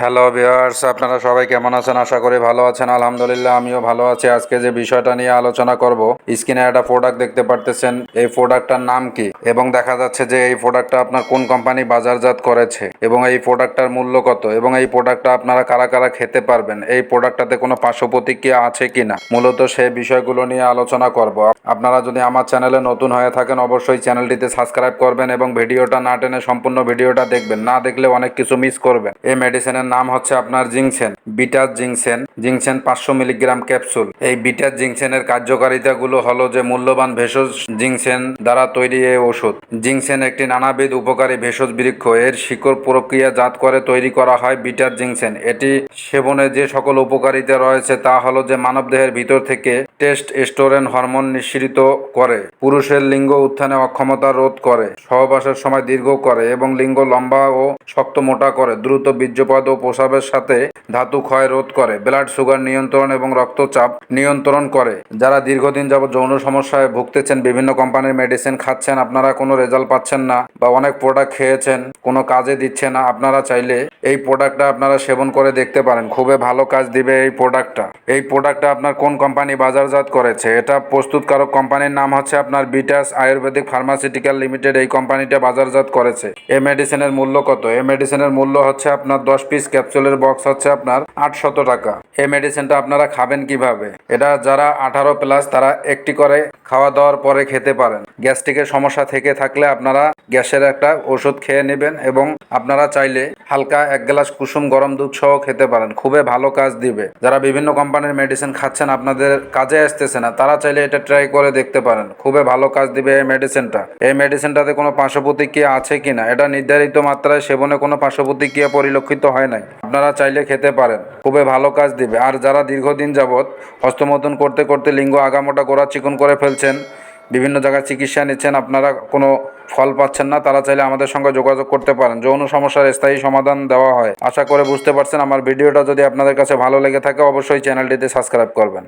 Hello viewers, আপনারা সবাই কেমন আছেন? আশা করি ভালো আছেন। আলহামদুলিল্লাহ আমিও ভালো আছি। আজকে যে বিষয়টা নিয়ে আলোচনা করব, স্ক্রিনে একটা প্রোডাক্ট দেখতে পারতেছেন। এই প্রোডাক্টটার নাম কি এবং দেখা যাচ্ছে যে এই প্রোডাক্টটা আপনার কোন কোম্পানি বাজারজাত করেছে এবং এই প্রোডাক্টটার মূল্য কত এবং এই প্রোডাক্টটা আপনারা কারা কারা খেতে পারবেন, এই প্রোডাক্টটাতে কোনো পার্শ্ব প্রতিক্রিয়া আছে কিনা, মূলত সেই বিষয়গুলো নিয়ে আলোচনা করব। আপনারা যদি আমার চ্যানেলে নতুন হয়ে থাকেন অবশ্যই চ্যানেলটিতে সাবস্ক্রাইব করবেন এবং ভিডিওটা না টেনে সম্পূর্ণ ভিডিওটা দেখবেন, না দেখলে অনেক কিছু মিস করবেন। এই মেডিসিনের নাম হচ্ছে আপনার জিংসেন, বিটাস জিংসেন। Ginseng 500 milligram capsule. এই বিটাস জিংসেনের কার্যকারিতাগুলো হলো যে মূল্যবান ভেষজ জিংসেন দ্বারা তৈরি এই ওষুধ। জিংসেন একটি নানাবিধ উপকারী ভেষজ বৃক্ষ, এর শিকড় প্রক্রিয়াজাত করে তৈরি করা হয় বিটাস জিংসেন। এটি সেবনে যে সকল উপকারিতা রয়েছে তা হলো যে মানবদেহের ভিতর থেকে টেস্টোস্টেরন হরমোন নিঃসৃত করে, পুরুষের লিঙ্গ উত্থানে অক্ষমতা রোধ করে, সহবাসের সময় দীর্ঘ করে এবং লিঙ্গ লম্বা ও শক্ত মোটা করে, দ্রুত বীর্যপাত ও প্রসাবের সাথে ধাতু ক্ষয় রোধ করে, ব্লাড সুগার নিয়ন্ত্রণ এবং রক্তচাপ নিয়ন্ত্রণ করে। যারা দীর্ঘদিন যাবত যৌন সমস্যায় ভুগতেছেন, বিভিন্ন কোম্পানির মেডিসিন খাচ্ছেন, আপনারা কোনো রেজাল্ট পাচ্ছেন না বা অনেক প্রোডাক্ট খেয়েছেন কোনো কাজে দিচ্ছে না, আপনারা চাইলে এই প্রোডাক্টটা আপনারা সেবন করে দেখতে পারেন। খুবই ভালো কাজ দিবে এই প্রোডাক্টটা। এই প্রোডাক্টটা আপনার কোন কোম্পানি বাজারজাত করেছে, এটা প্রস্তুতকারক কোম্পানির নাম হচ্ছে আপনার বিটাস আয়ুর্বেদিক ফার্মাসিউটিক্যাল লিমিটেড। এই কোম্পানিটা বাজারজাত করেছে। এই মেডিসিনের মূল্য কত? এই মেডিসিনের মূল্য হচ্ছে আপনার 10 পিস ক্যাপসুলের বক্স হচ্ছে আপনার 800 টাকা। এই মেডিসিনটা আপনারা খাবেন কিভাবে? এটা যারা 18 প্লাস তারা একটি করে খাওয়া দাওয়ার পরে খেতে পারেন। গ্যাস্ট্রিকের সমস্যা থেকে থাকলে আপনারা গ্যাসের একটা ওষুধ খেয়ে নেবেন এবং আপনারা চাইলে হালকা 1 গ্লাস কুসুম গরম দুধ সহ খেতে পারেন। খুবই ভালো কাজ দিবে। যারা বিভিন্ন কোম্পানির মেডিসিন খাচ্ছেন আপনাদের কাজে আসতেছে না, তারা চাইলে এটা ট্রাই করে দেখতে পারেন। খুবই ভালো কাজ দিবে এই মেডিসিনটা। এই মেডিসিনটাতে কোনো পার্শ্ব প্রতিক্রিয়া আছে কিনা, এটা নির্ধারিত মাত্রায় সেবনে কোনো পার্শ্ব প্রতিক্রিয়া পরিলক্ষিত হয় নাই। আপনারা চাইলে খেতে পারেন, খুবই ভালো কাজ দিবে। আর যারা দীর্ঘদিন যাবৎ হস্তমৈথুন করতে করতে লিঙ্গ আগামোটা গোড়া চিকন করে ফেলছেন, বিভিন্ন জায়গায় চিকিৎসা নিচ্ছেন, আপনারা কোনো ফল পাচ্ছেন না, তারা চাইলে আমাদের সঙ্গে যোগাযোগ করতে পারেন। যৌন সমস্যার স্থায়ী সমাধান দেওয়া হয়। আশা করে বুঝতে পারছেন। আমার ভিডিওটা যদি আপনাদের কাছে ভালো লেগে থাকে অবশ্যই চ্যানেলটিতে সাবস্ক্রাইব করবেন।